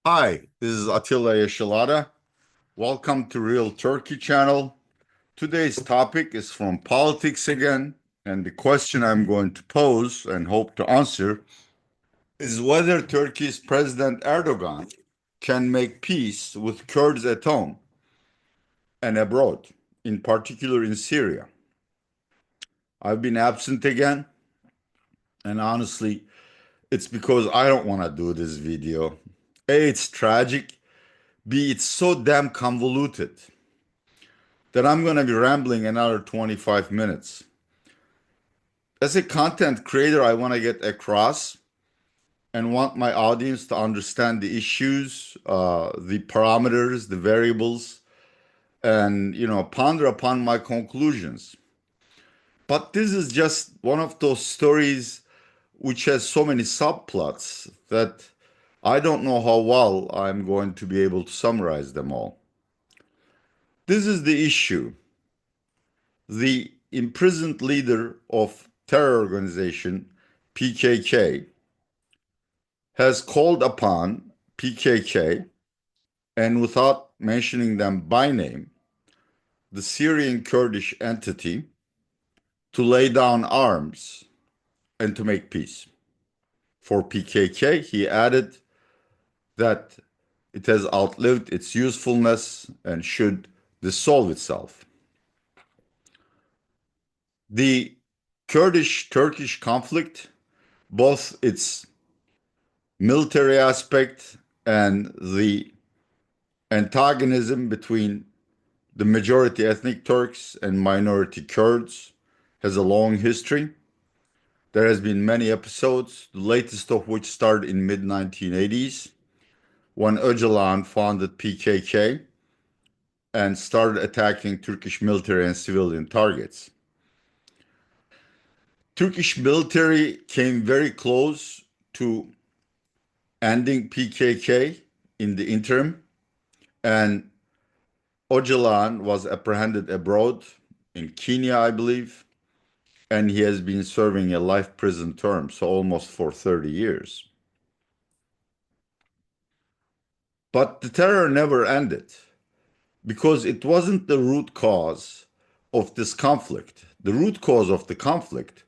Hi, this is Atilla Yeşilada. Welcome to Real Turkey channel. Today's topic is from politics again, and the question I'm going to pose and hope to answer is whether Turkey's President Erdogan can make peace with Kurds at home and abroad, in particular in Syria. I've been absent again, and honestly, it's because I don't want to do this video. A, it's tragic. B, it's so damn convoluted that I'm going to be rambling another 25 minutes. As a content creator, I want to get across and want my audience to understand the issues, the parameters, the variables, and ponder upon my conclusions. But this is just one of those stories which has so many subplots that I don't know how well I'm going to be able to summarize them all. This is the issue. The imprisoned leader of terror organization PKK has called upon PKK, and without mentioning them by name, the Syrian Kurdish entity, to lay down arms and to make peace. For PKK, he added that it has outlived its usefulness and should dissolve itself. The Kurdish-Turkish conflict, both its military aspect and the antagonism between the majority ethnic Turks and minority Kurds, has a long history. There has been many episodes, the latest of which started in mid-1980s when Öcalan founded PKK and started attacking Turkish military and civilian targets. Turkish military came very close to ending PKK in the interim, and Öcalan was apprehended abroad in Kenya, I believe, and he has been serving a life prison term, so almost for 30 years. But the terror never ended because it wasn't the root cause of this conflict. The root cause of the conflict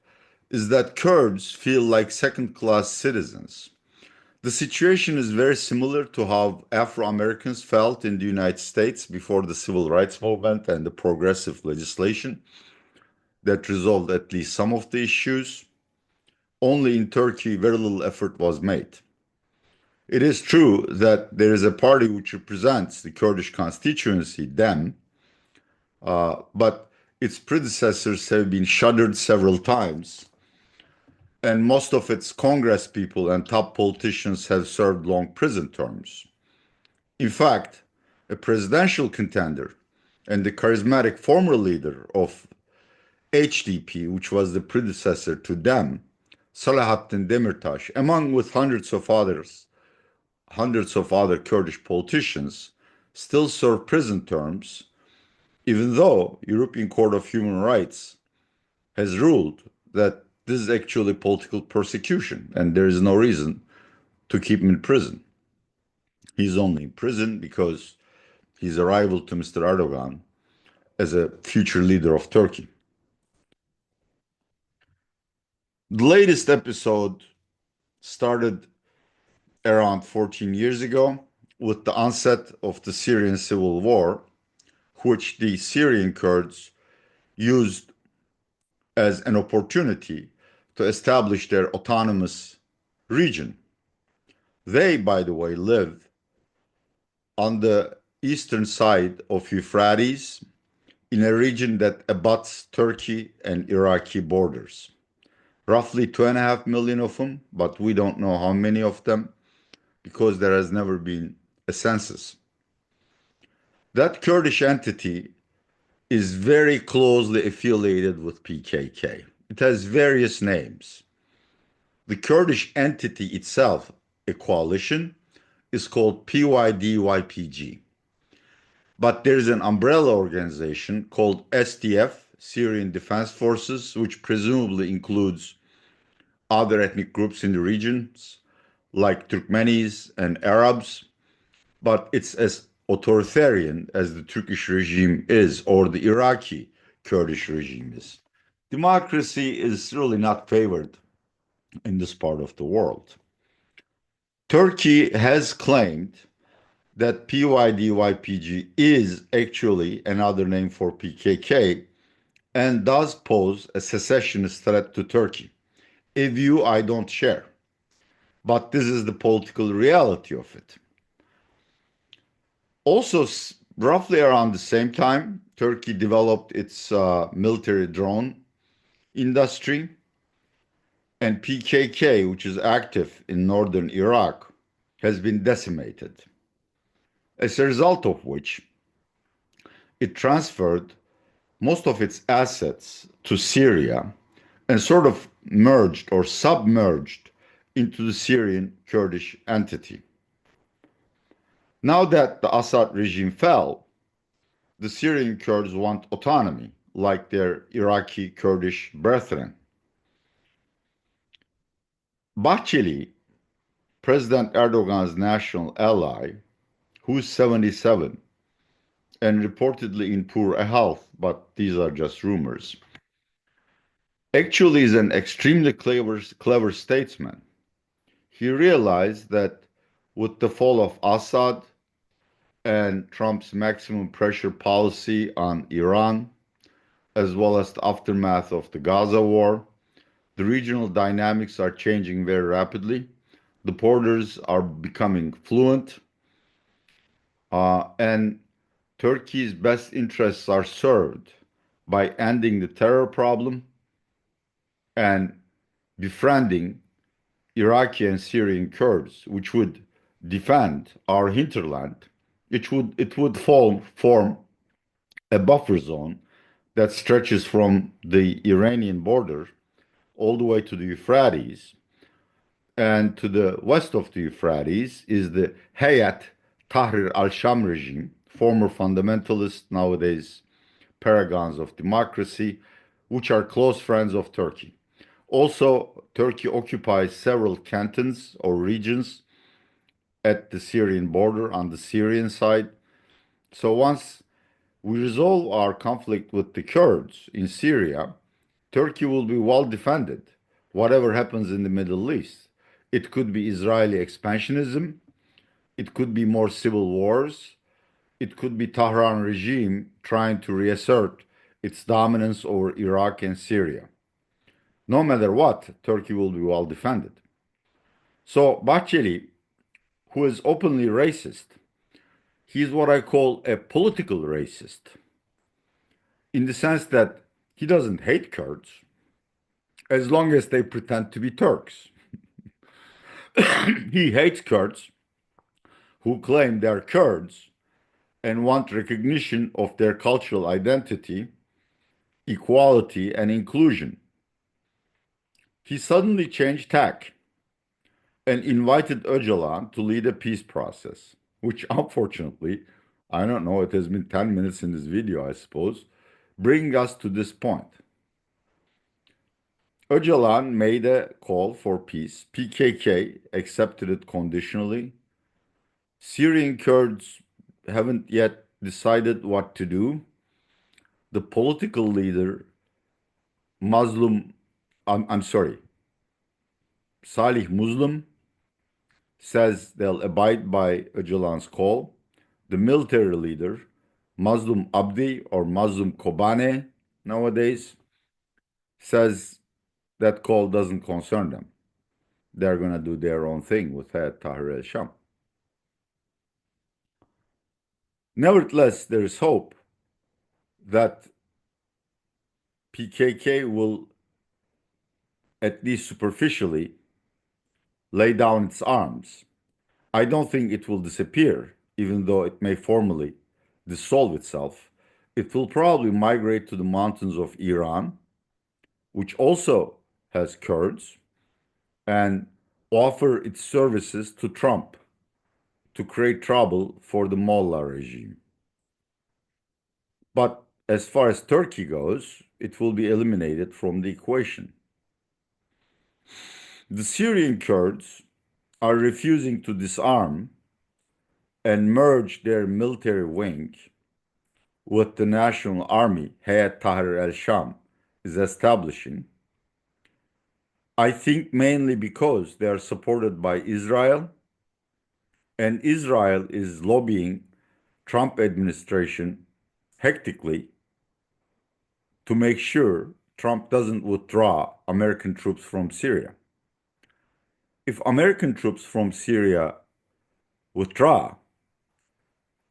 is that Kurds feel like second-class citizens. The situation is very similar to how Afro-Americans felt in the United States before the civil rights movement and the progressive legislation that resolved at least some of the issues. Only in Turkey, very little effort was made. It is true that there is a party which represents the Kurdish constituency, DEM, but its predecessors have been shuttered several times, and most of its Congress people and top politicians have served long prison terms. In fact, a presidential contender and the charismatic former leader of HDP, which was the predecessor to DEM, Selahattin Demirtas, among with hundreds of other Kurdish politicians, still serve prison terms, even though European Court of Human Rights has ruled that this is actually political persecution and there is no reason to keep him in prison. He's only in prison because he's a rival to Mr. Erdogan as a future leader of Turkey. The latest episode started around 14 years ago with the onset of the Syrian civil war, which the Syrian Kurds used as an opportunity to establish their autonomous region. They, by the way, live on the eastern side of Euphrates in a region that abuts Turkey and Iraqi borders. Roughly 2.5 million of them, but we don't know how many of them because there has never been a census. That Kurdish entity is very closely affiliated with PKK. It has various names. The Kurdish entity itself, a coalition, is called PYD-YPG. But there's an umbrella organization called SDF, Syrian Defense Forces, which presumably includes other ethnic groups in the regions, like Turkmenis and Arabs, but it's as authoritarian as the Turkish regime is or the Iraqi Kurdish regime is. Democracy is really not favored in this part of the world. Turkey has claimed that PYD-YPG is actually another name for PKK and does pose a secessionist threat to Turkey, a view I don't share. But this is the political reality of it. Also, roughly around the same time, Turkey developed its military drone industry, and PKK, which is active in northern Iraq, has been decimated. As a result of which, it transferred most of its assets to Syria and sort of merged or submerged into the Syrian Kurdish entity. Now that the Assad regime fell, the Syrian Kurds want autonomy, like their Iraqi Kurdish brethren. Bahçeli, President Erdogan's national ally, who's 77 and reportedly in poor health, but these are just rumors, actually is an extremely clever statesman. He realized that with the fall of Assad and Trump's maximum pressure policy on Iran, as well as the aftermath of the Gaza war, the regional dynamics are changing very rapidly. The borders are becoming fluent, and Turkey's best interests are served by ending the terror problem and befriending Iraqi and Syrian Kurds, which would defend our hinterland. It would form a buffer zone that stretches from the Iranian border all the way to the Euphrates. And to the west of the Euphrates is the Hayat Tahrir al-Sham regime, former fundamentalists, nowadays paragons of democracy, which are close friends of Turkey. Also, Turkey occupies several cantons or regions at the Syrian border on the Syrian side. So once we resolve our conflict with the Kurds in Syria, Turkey will be well defended, whatever happens in the Middle East. It could be Israeli expansionism, it could be more civil wars, it could be Tehran regime trying to reassert its dominance over Iraq and Syria. No matter what, Turkey will be well defended. So Bahçeli, who is openly racist, he's what I call a political racist, in the sense that he doesn't hate Kurds as long as they pretend to be Turks. He hates Kurds who claim they're Kurds and want recognition of their cultural identity, equality, and inclusion. He suddenly changed tack and invited Öcalan to lead a peace process, which unfortunately, I don't know, it has been 10 minutes in this video, I suppose, bringing us to this point. Öcalan made a call for peace. PKK accepted it conditionally. Syrian Kurds haven't yet decided what to do. The political leader, Salih Muslim, says they'll abide by Öcalan's call. The military leader, Mazlum Abdi or Mazlum Kobane nowadays, says that call doesn't concern them. They're going to do their own thing with Hayat Tahrir al-Sham. Nevertheless, there is hope that PKK will, at least superficially, lay down its arms. I don't think it will disappear, even though it may formally dissolve itself. It will probably migrate to the mountains of Iran, which also has Kurds, and offer its services to Trump to create trouble for the Mullah regime. But as far as Turkey goes, it will be eliminated from the equation. The Syrian Kurds are refusing to disarm and merge their military wing with the national army Hayat Tahrir al-Sham is establishing, I think mainly because they are supported by Israel, and Israel is lobbying Trump administration hectically to make sure Trump doesn't withdraw American troops from Syria. If American troops from Syria withdraw,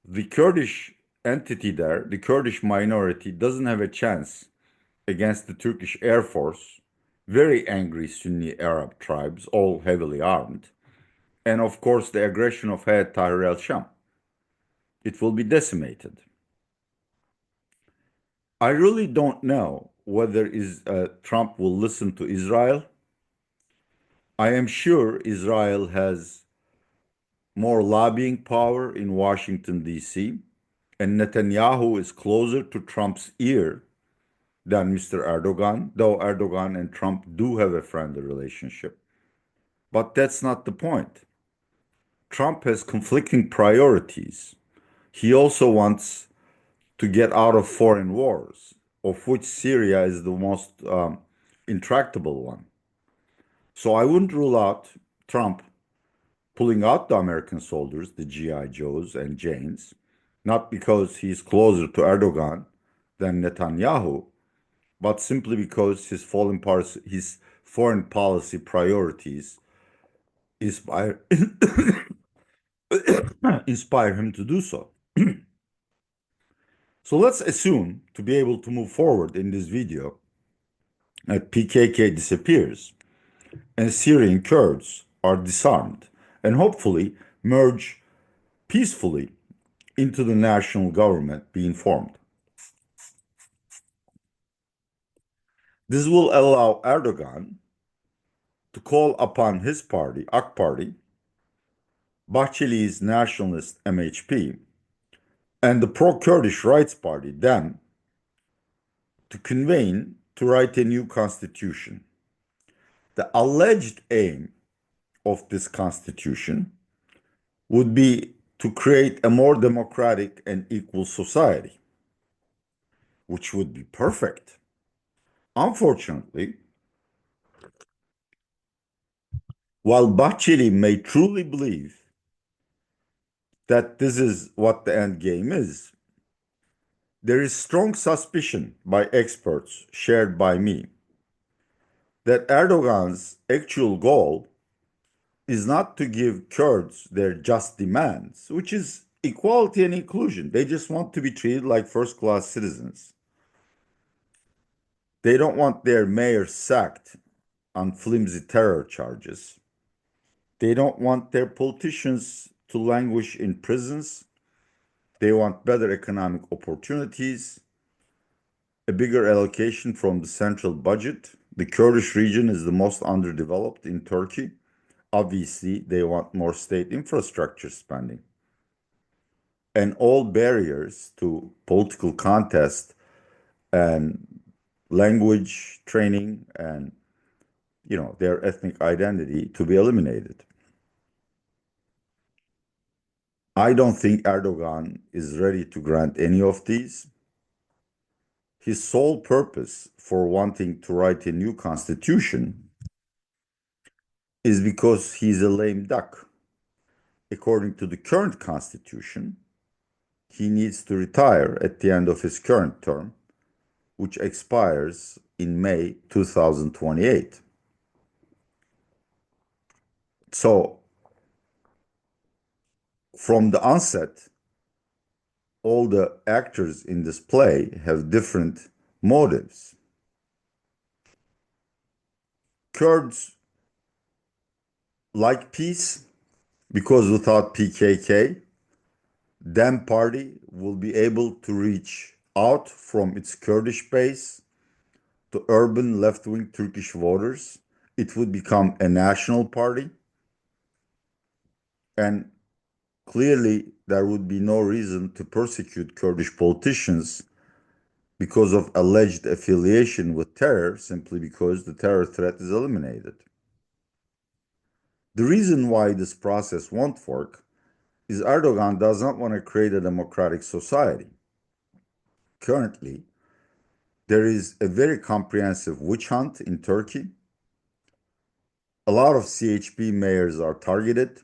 the Kurdish entity there, the Kurdish minority, doesn't have a chance against the Turkish Air Force, very angry Sunni Arab tribes, all heavily armed, and of course the aggression of Hayat Tahrir al-Sham. It will be decimated. I really don't know whether Trump will listen to Israel. I am sure Israel has more lobbying power in Washington, D.C., and Netanyahu is closer to Trump's ear than Mr. Erdogan, though Erdogan and Trump do have a friendly relationship. But that's not the point. Trump has conflicting priorities. He also wants to get out of foreign wars, of which Syria is the most intractable one. So I wouldn't rule out Trump pulling out the American soldiers, the GI Joes and Janes, not because he's closer to Erdogan than Netanyahu, but simply because his foreign policy priorities inspire, inspire him to do so. So let's assume, to be able to move forward in this video, that PKK disappears and Syrian Kurds are disarmed and hopefully merge peacefully into the national government being formed. This will allow Erdogan to call upon his party, AK Party, Bahçeli's nationalist MHP, and the pro-Kurdish Rights Party, DEM, to convene to write a new constitution. The alleged aim of this constitution would be to create a more democratic and equal society, which would be perfect. Unfortunately, while Bahçeli may truly believe that this is what the end game is, there is strong suspicion by experts shared by me that Erdogan's actual goal is not to give Kurds their just demands, which is equality and inclusion. They just want to be treated like first-class citizens. They don't want their mayor sacked on flimsy terror charges. They don't want their politicians to languish in prisons. They want better economic opportunities, a bigger allocation from the central budget. The Kurdish region is the most underdeveloped in Turkey. Obviously, they want more state infrastructure spending. And all barriers to political contest and language training and their ethnic identity to be eliminated. I don't think Erdogan is ready to grant any of these. His sole purpose for wanting to write a new constitution is because he's a lame duck. According to the current constitution, he needs to retire at the end of his current term, which expires in May 2028. So, from the onset, all the actors in this play have different motives. Kurds like peace because without PKK, DEM party will be able to reach out from its Kurdish base to urban left-wing Turkish voters. It would become a national party. And clearly, there would be no reason to persecute Kurdish politicians because of alleged affiliation with terror, simply because the terror threat is eliminated. The reason why this process won't work is Erdogan does not want to create a democratic society. Currently, there is a very comprehensive witch hunt in Turkey. A lot of CHP mayors are targeted.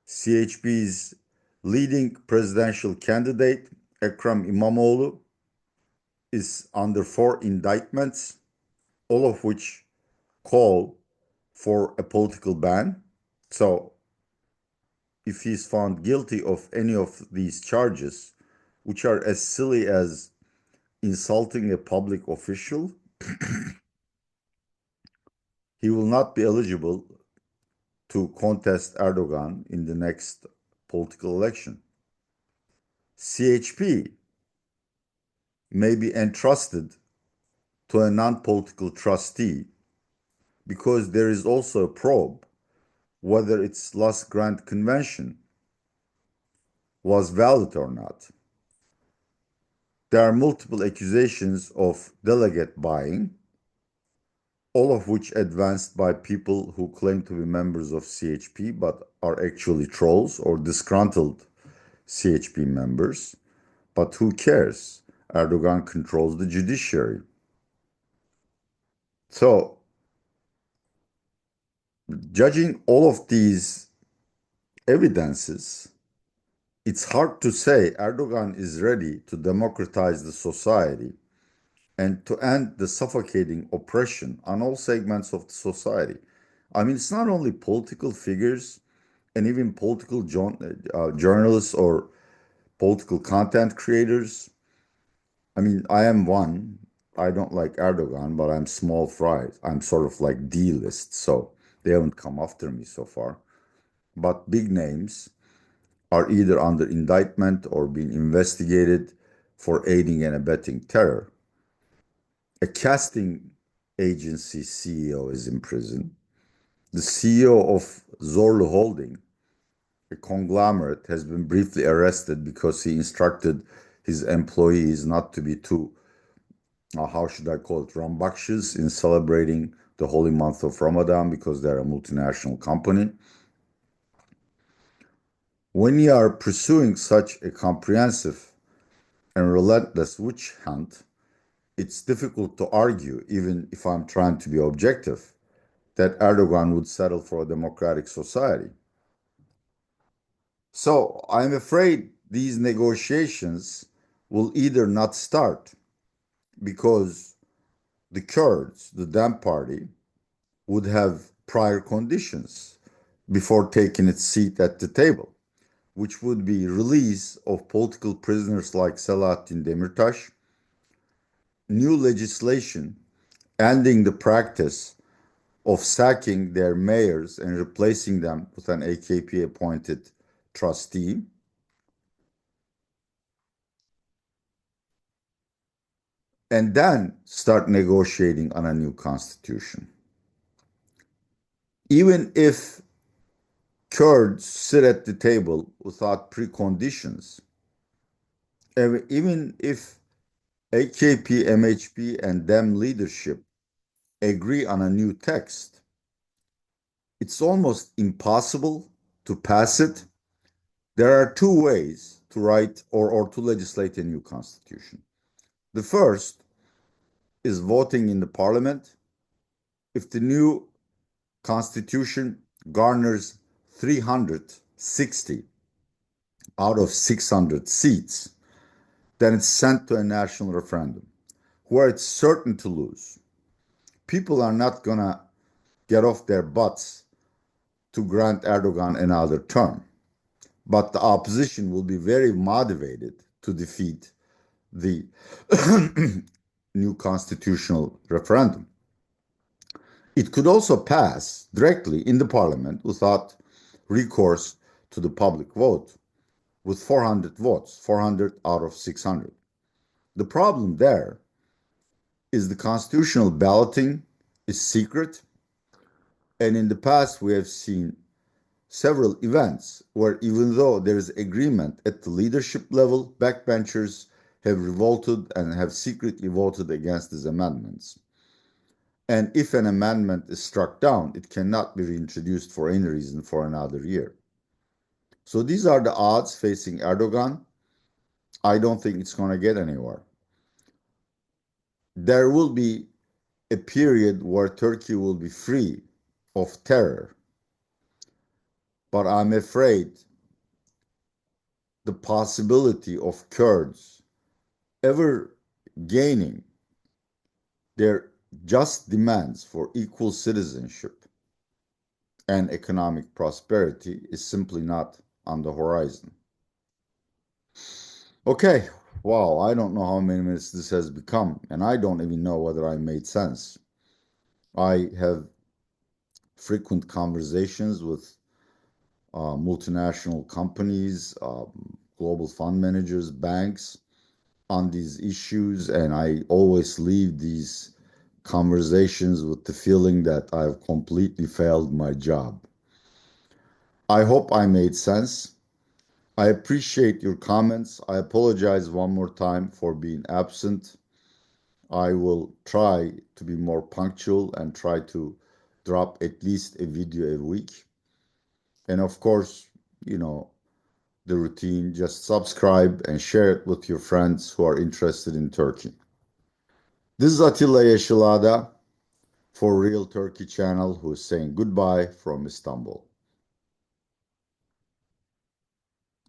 CHP's leading presidential candidate, Ekrem İmamoğlu, is under 4 indictments, all of which call for a political ban. So, if he's found guilty of any of these charges, which are as silly as insulting a public official, he will not be eligible to contest Erdogan in the next political election. CHP may be entrusted to a non-political trustee because there is also a probe whether its last Grand Convention was valid or not. There are multiple accusations of delegate buying, all of which advanced by people who claim to be members of CHP but are actually trolls or disgruntled CHP members. But who cares? Erdogan controls the judiciary. So, judging all of these evidences, it's hard to say Erdogan is ready to democratize the society and to end the suffocating oppression on all segments of the society. I mean, it's not only political figures and even political journalists or political content creators. I mean, I am one. I don't like Erdogan, but I'm small fry. I'm sort of like D-list, so they haven't come after me so far. But big names are either under indictment or being investigated for aiding and abetting terror. A casting agency CEO is in prison. The CEO of Zorlu Holding, a conglomerate, has been briefly arrested because he instructed his employees not to be too, how should I call it, rambunctious in celebrating the holy month of Ramadan because they're a multinational company. When you are pursuing such a comprehensive and relentless witch hunt, it's difficult to argue, even if I'm trying to be objective, that Erdogan would settle for a democratic society. So I'm afraid these negotiations will either not start because the Kurds, the Dem party, would have prior conditions before taking its seat at the table, which would be release of political prisoners like Selahattin Demirtas, new legislation ending the practice of sacking their mayors and replacing them with an AKP-appointed trustee, and then start negotiating on a new constitution. Even if Kurds sit at the table without preconditions, even if AKP, MHP, and Dem leadership agree on a new text, it's almost impossible to pass it. There are two ways to write or to legislate a new constitution. The first is voting in the parliament. If the new constitution garners 360 out of 600 seats, then it's sent to a national referendum where it's certain to lose. People are not going to get off their butts to grant Erdogan another term, but the opposition will be very motivated to defeat the new constitutional referendum. It could also pass directly in the parliament without recourse to the public vote with 400 votes, 400 out of 600. The problem there is the constitutional balloting is secret, and in the past we have seen several events where even though there is agreement at the leadership level, backbenchers have revolted and have secretly voted against these amendments. And if an amendment is struck down, it cannot be reintroduced for any reason for another year. So these are the odds facing Erdogan. I don't think it's going to get anywhere. There will be a period where Turkey will be free of terror. But I'm afraid the possibility of Kurds ever gaining their just demands for equal citizenship and economic prosperity is simply not on the horizon. Okay, wow, I don't know how many minutes this has become, and I don't even know whether I made sense. I have frequent conversations with multinational companies, global fund managers, banks on these issues, and I always leave these conversations with the feeling that I've completely failed my job. I hope I made sense. I appreciate your comments. I apologize one more time for being absent. I will try to be more punctual and try to drop at least a video a week. And of course, you know, the routine, just subscribe and share it with your friends who are interested in Turkey. This is Atilla Yeşilada for Real Turkey channel, who is saying goodbye from Istanbul.